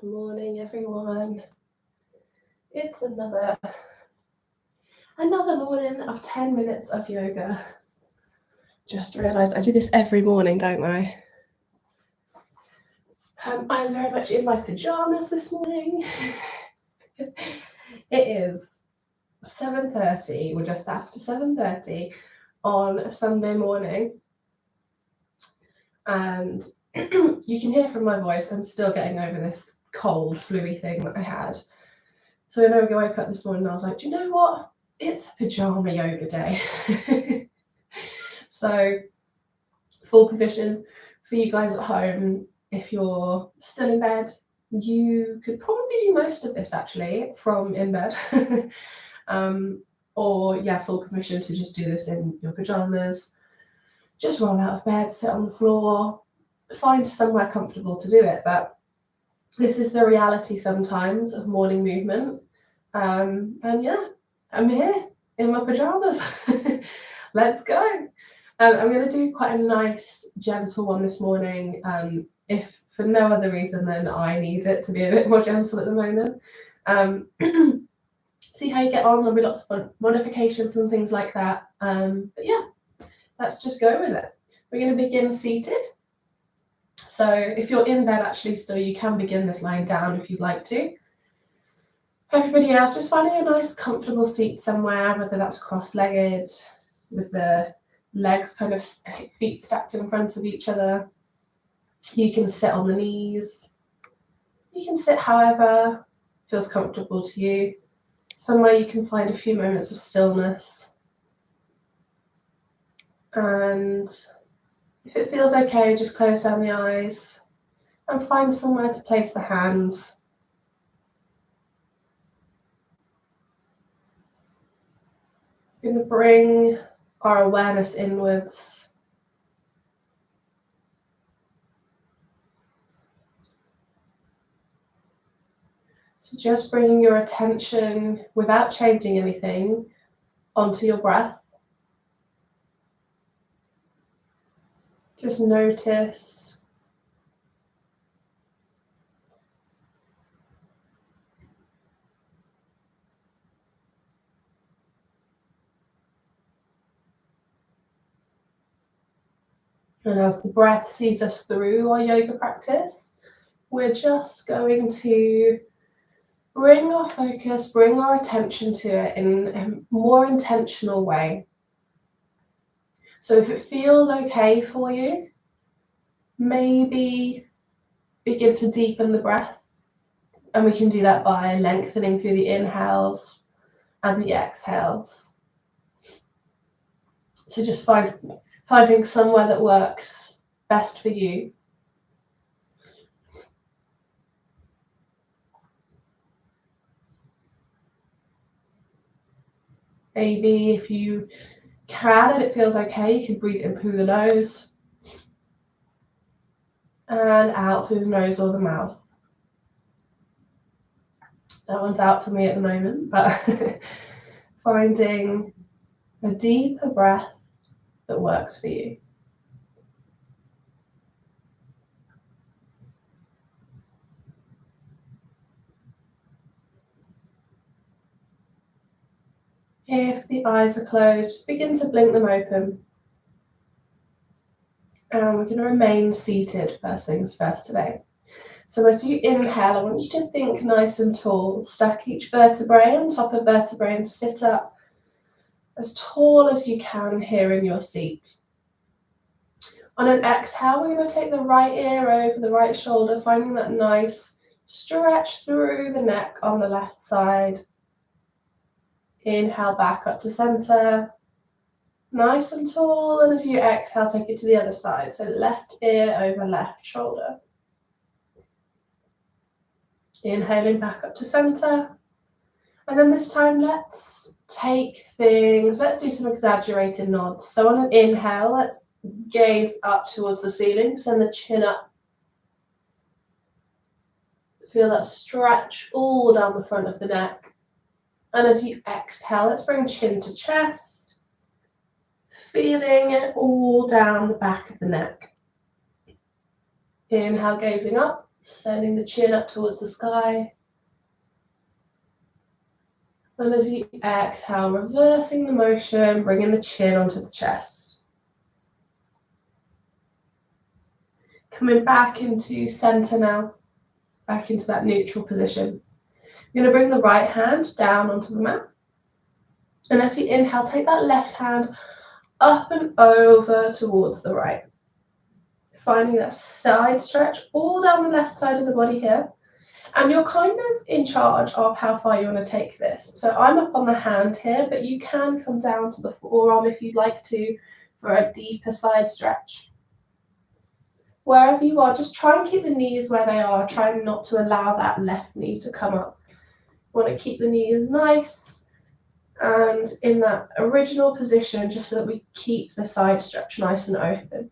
Good morning, everyone. It's another morning of 10 minutes of yoga. Just realised I do this every morning, don't I? I'm very much in my pyjamas this morning. It is 7:30, or just after 7:30 on a Sunday morning. And you can hear from my voice, I'm still getting over this cold, flu-y thing that I had. So when I woke up this morning, I was like, do you know what? It's a pajama yoga day. So full permission for you guys at home. If you're still in bed, you could probably do most of this actually from in bed. Or yeah, full permission to just do this in your pajamas. Just roll out of bed, sit on the floor, find somewhere comfortable to do it. But this is the reality sometimes of morning movement. And yeah, I'm here in my pajamas. Let's go. I'm going to do quite a nice, gentle one this morning, if for no other reason than I need it to be a bit more gentle at the moment. See how you get on. There'll be lots of modifications and things like that. But yeah, let's just go with it. We're going to begin seated. So if you're in bed actually still, you can begin this lying down if you'd like to. Everybody else, just finding a nice comfortable seat somewhere, whether that's cross-legged, with the legs kind of feet stacked in front of each other. You can sit on the knees. You can sit however feels comfortable to you. Somewhere you can find a few moments of stillness. And if it feels okay, just close down the eyes and find somewhere to place the hands. We're going to bring our awareness inwards. So just bringing your attention, without changing anything, onto your breath. Just notice. And as the breath sees us through our yoga practice, we're just going to bring our focus, bring our attention to it in a more intentional way. So if it feels okay for you, maybe begin to deepen the breath. And we can do that by lengthening through the inhales and the exhales. So just finding somewhere that works best for you. Maybe if you can and it feels okay, you can breathe in through the nose and out through the nose or the mouth. That one's out for me at the moment, but finding a deeper breath that works for you. If the eyes are closed, just begin to blink them open. And we're going to remain seated first things first today. So as you inhale, I want you to think nice and tall. Stack each vertebrae on top of vertebrae and sit up as tall as you can here in your seat. On an exhale, we're going to take the right ear over the right shoulder, finding that nice stretch through the neck on the left side. Inhale back up to center, nice and tall, and as you exhale, take it to the other side. So left ear over left shoulder. Inhaling back up to center. And then this time, let's do some exaggerated nods. So on an inhale, let's gaze up towards the ceiling, send the chin up. Feel that stretch all down the front of the neck. And as you exhale, let's bring chin to chest, feeling it all down the back of the neck. Inhale, gazing up. Sending the chin up towards the sky. And as you exhale, reversing the motion, bringing the chin onto the chest. Coming back into center now, back into that neutral position. You're going to bring the right hand down onto the mat. And as you inhale, take that left hand up and over towards the right. Finding that side stretch all down the left side of the body here. And you're kind of in charge of how far you want to take this. So I'm up on the hand here, but you can come down to the forearm if you'd like to for a deeper side stretch. Wherever you are, just try and keep the knees where they are. Try not to allow that left knee to come up. You want to keep the knees nice and in that original position, just so that we keep the side stretch nice and open.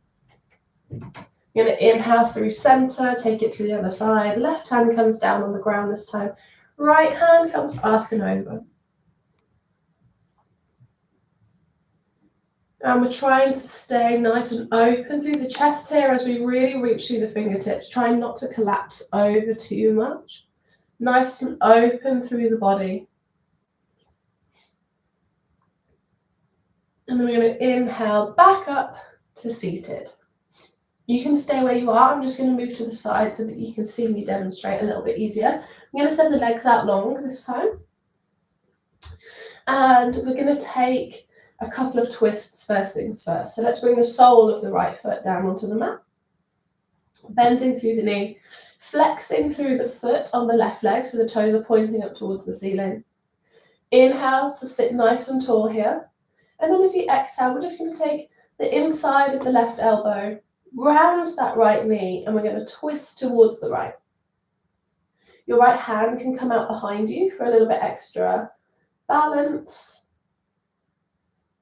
You're going to inhale through center, take it to the other side. Left hand comes down on the ground this time. Right hand comes up and over. And we're trying to stay nice and open through the chest here as we really reach through the fingertips. Trying not to collapse over too much. Nice and open through the body. And then we're going to inhale back up to seated. You can stay where you are. I'm just going to move to the side so that you can see me demonstrate a little bit easier. I'm going to send the legs out long this time. And we're going to take a couple of twists first things first. So let's bring the sole of the right foot down onto the mat. Bending through the knee, flexing through the foot on the left leg so the toes are pointing up towards the ceiling. Inhale to sit nice and tall here. And then as you exhale, we're just going to take the inside of the left elbow, round that right knee, and we're going to twist towards the right. Your right hand can come out behind you for a little bit extra balance.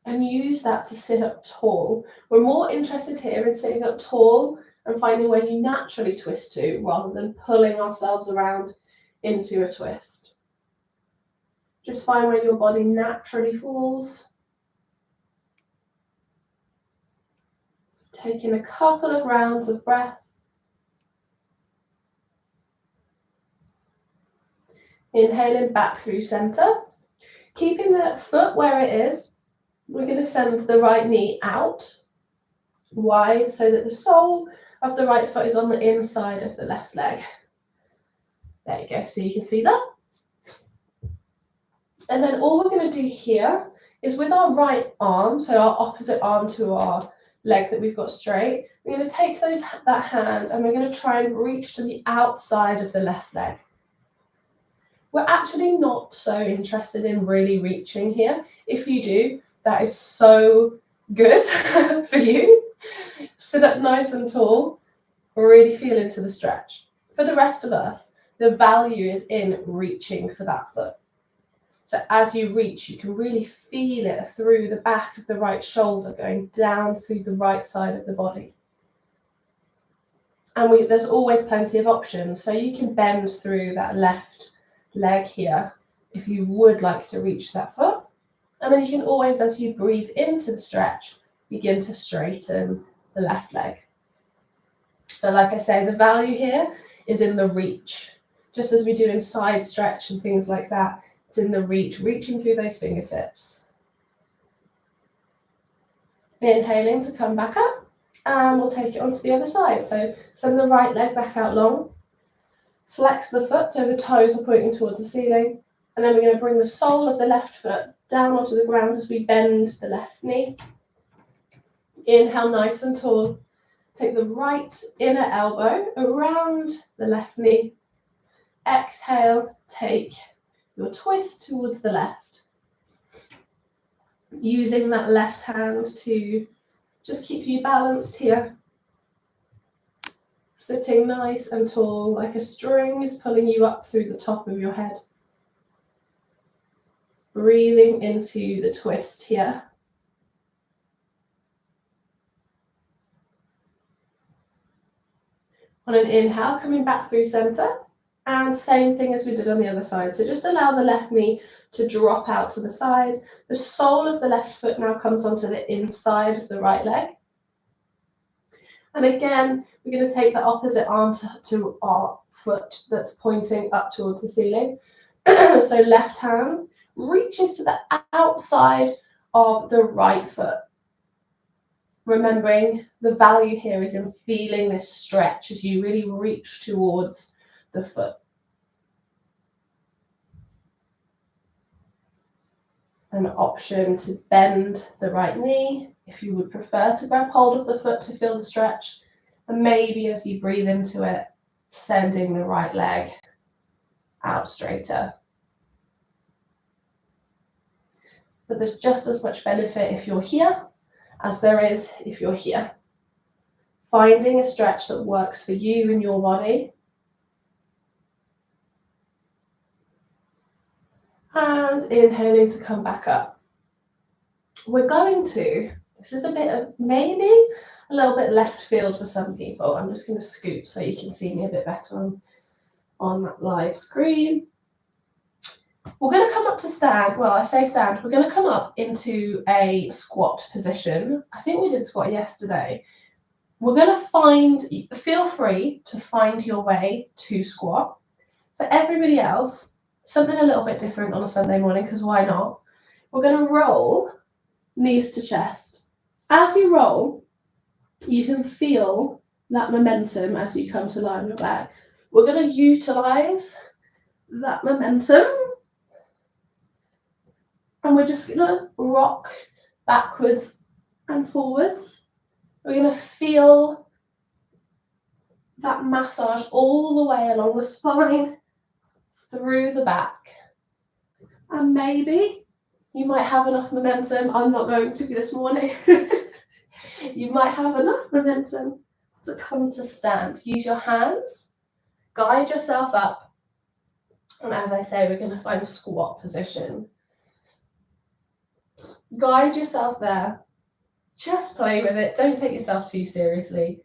And use that to sit up tall. We're more interested here in sitting up tall and finding where you naturally twist to, rather than pulling ourselves around into a twist. Just find where your body naturally falls. Taking a couple of rounds of breath. Inhaling back through center. Keeping the foot where it is, we're going to send the right knee out wide so that the sole of the right foot is on the inside of the left leg. There you go, so you can see that. And then all we're going to do here is with our right arm, so our opposite arm to our leg that we've got straight, we're going to take that hand and we're going to try and reach to the outside of the left leg. We're actually not so interested in really reaching here. If you do, that is so good for you. Sit up nice and tall, really feel into the stretch. For the rest of us, the value is in reaching for that foot. So as you reach, you can really feel it through the back of the right shoulder, going down through the right side of the body. And there's always plenty of options. So you can bend through that left leg here if you would like to reach that foot. And then you can always, as you breathe into the stretch, begin to straighten the left leg. But like I say, the value here is in the reach. Just as we do in side stretch and things like that, it's in the reach, reaching through those fingertips. Inhaling to come back up, and we'll take it onto the other side. So send the right leg back out long. Flex the foot so the toes are pointing towards the ceiling. And then we're going to bring the sole of the left foot down onto the ground as we bend the left knee. Inhale nice and tall. Take the right inner elbow around the left knee. Exhale, take your twist towards the left. Using that left hand to just keep you balanced here. Sitting nice and tall, like a string is pulling you up through the top of your head. Breathing into the twist here. On an inhale, coming back through center. And same thing as we did on the other side. So just allow the left knee to drop out to the side. The sole of the left foot now comes onto the inside of the right leg. And again, we're going to take the opposite arm to our foot that's pointing up towards the ceiling. So left hand reaches to the outside of the right foot. Remembering the value here is in feeling this stretch as you really reach towards the foot. An option to bend the right knee if you would prefer to grab hold of the foot to feel the stretch, and maybe as you breathe into it, sending the right leg out straighter. But there's just as much benefit if you're here as there is if you're here. Finding a stretch that works for you and your body. And inhaling to come back up. We're going to, this is a bit of maybe a little bit left field for some people. I'm just going to scoot so you can see me a bit better on that live screen. We're going to come up to stand. Well, I say stand. We're going to come up into a squat position. I think we did squat yesterday. We're going to feel free to find your way to squat. For everybody else, something a little bit different on a Sunday morning, because why not? We're going to roll knees to chest. As you roll, you can feel that momentum as you come to lie on your back. We're going to utilize that momentum. And we're just going to rock backwards and forwards. We're going to feel that massage all the way along the spine, through the back. And maybe you might have enough momentum. I'm not going to be this morning. You might have enough momentum to come to stand. Use your hands, guide yourself up. And as I say, we're going to find a squat position. Guide yourself there. Just play with it. Don't take yourself too seriously.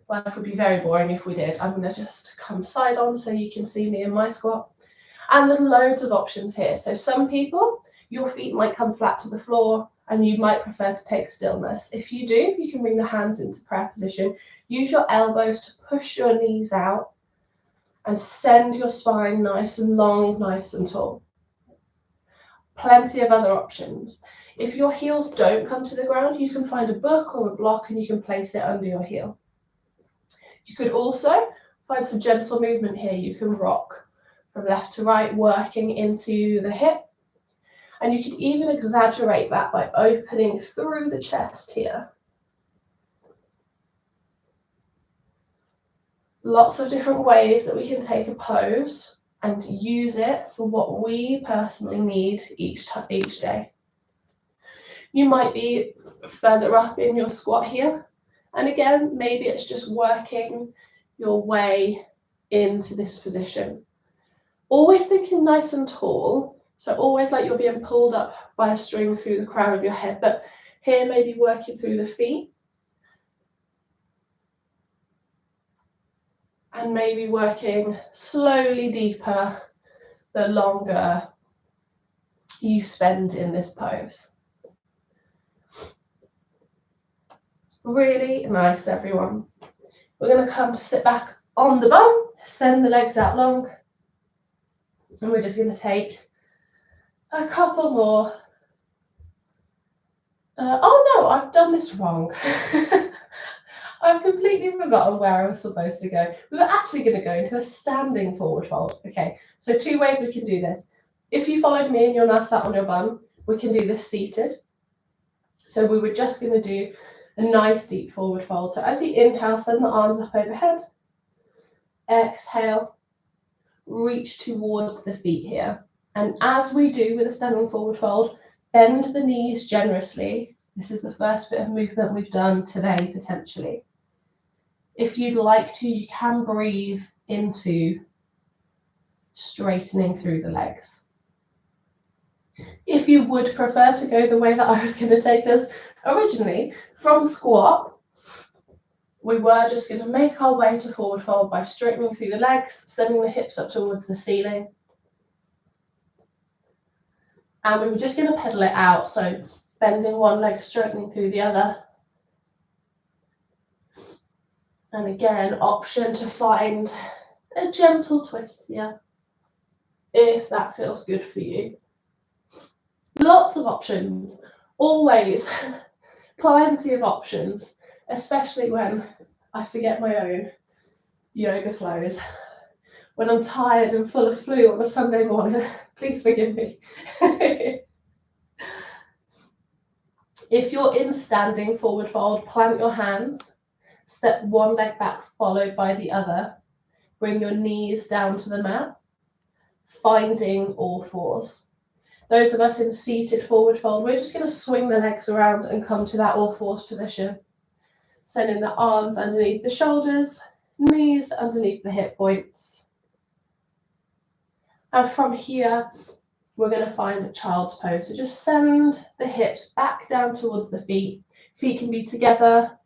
Life would be very boring if we did. I'm going to just come side on so you can see me in my squat. And there's loads of options here. So some people, your feet might come flat to the floor and you might prefer to take stillness. If you do, you can bring the hands into prayer position. Use your elbows to push your knees out and send your spine nice and long, nice and tall. Plenty of other options. If your heels don't come to the ground, you can find a book or a block and you can place it under your heel. You could also find some gentle movement here. You can rock from left to right, working into the hip. And you could even exaggerate that by opening through the chest here. Lots of different ways that we can take a pose and use it for what we personally need each day. You might be further up in your squat here. And again, maybe it's just working your way into this position. Always thinking nice and tall. So always like you're being pulled up by a string through the crown of your head. But here, maybe working through the feet. And maybe working slowly deeper the longer you spend in this pose. Really nice, everyone. We're going to come to sit back on the bum, send the legs out long, and we're just going to take a couple more. Oh no, I've done this wrong. I've completely forgotten where I was supposed to go. We were actually going to go into a standing forward fold. Okay, so two ways we can do this. If you followed me and you're now sat on your bum, we can do this seated. So we were just going to do a nice deep forward fold. So as you inhale, send the arms up overhead. Exhale, reach towards the feet here. And as we do with a standing forward fold, bend the knees generously. This is the first bit of movement we've done today, potentially. If you'd like to, you can breathe into straightening through the legs. If you would prefer to go the way that I was going to take us originally, from squat, we were just going to make our way to forward fold by straightening through the legs, sending the hips up towards the ceiling. And we were just going to pedal it out, so bending one leg, straightening through the other. And again, option to find a gentle twist here, if that feels good for you. Lots of options, always plenty of options, especially when I forget my own yoga flows. When I'm tired and full of flu on a Sunday morning, please forgive me. If you're in standing forward fold, plant your hands, step one leg back followed by the other. Bring your knees down to the mat, finding all fours. Those of us in seated forward fold, we're just going to swing the legs around and come to that all fours position. Sending the arms underneath the shoulders, knees underneath the hip points. And from here, we're going to find a child's pose. So just send the hips back down towards the feet. Feet can be together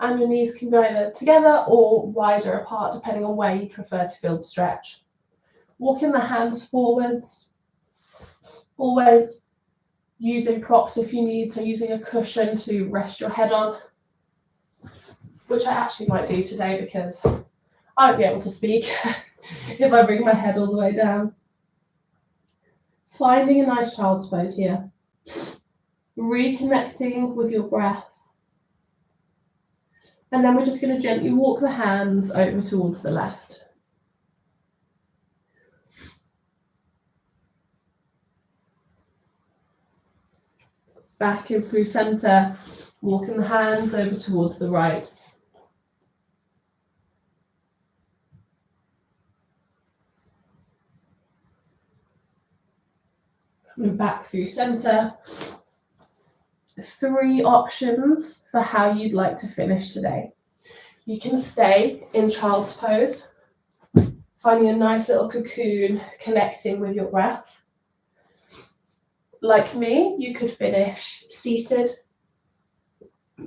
and your knees can go either together or wider apart, depending on where you prefer to feel the stretch. Walking the hands forwards, always using props if you need, so using a cushion to rest your head on, which I actually might do today because I won't be able to speak if I bring my head all the way down. Finding a nice child's pose here. Reconnecting with your breath. And then we're just going to gently walk the hands over towards the left. Back in through center, walking the hands over towards the right. Coming back through center. 3 options for how you'd like to finish today. You can stay in child's pose, finding a nice little cocoon, connecting with your breath. Like me, you could finish seated,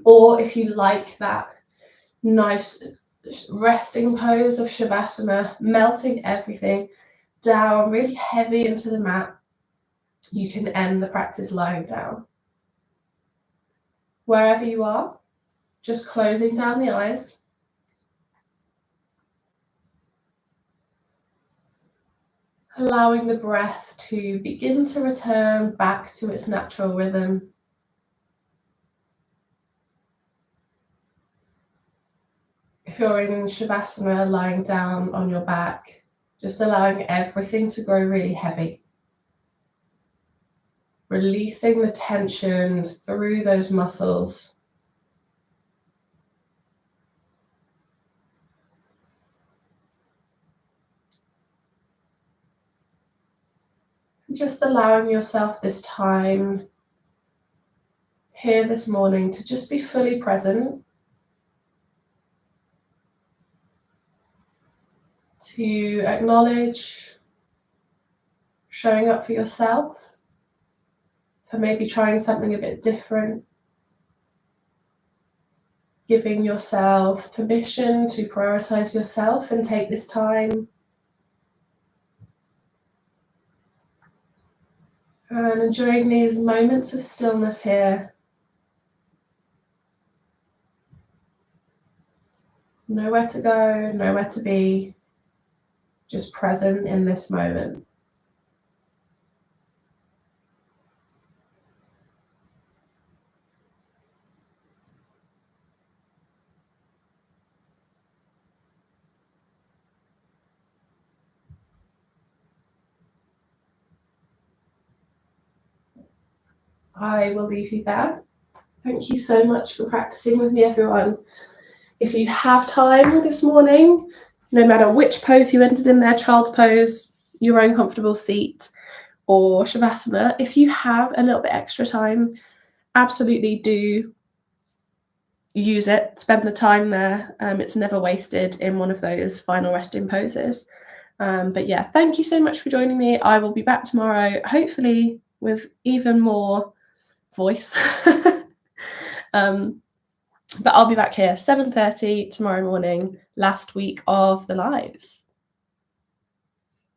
or if you like that nice resting pose of Shavasana, melting everything down really heavy into the mat, you can end the practice lying down. Wherever you are, just closing down the eyes. Allowing the breath to begin to return back to its natural rhythm. If you're in Shavasana, lying down on your back, just allowing everything to grow really heavy. Releasing the tension through those muscles. Just allowing yourself this time here this morning to just be fully present, to acknowledge showing up for yourself, for maybe trying something a bit different, giving yourself permission to prioritize yourself and take this time. And enjoying these moments of stillness here. Nowhere to go, nowhere to be, just present in this moment. I will leave you there. Thank you so much for practicing with me, everyone. If you have time this morning, no matter which pose you ended in there, child's pose, your own comfortable seat, or Shavasana, if you have a little bit extra time, absolutely do use it, spend the time there. It's never wasted in one of those final resting poses. But yeah, thank you so much for joining me. I will be back tomorrow, hopefully with even more voice. But I'll be back here 7:30 tomorrow morning, last week of the lives.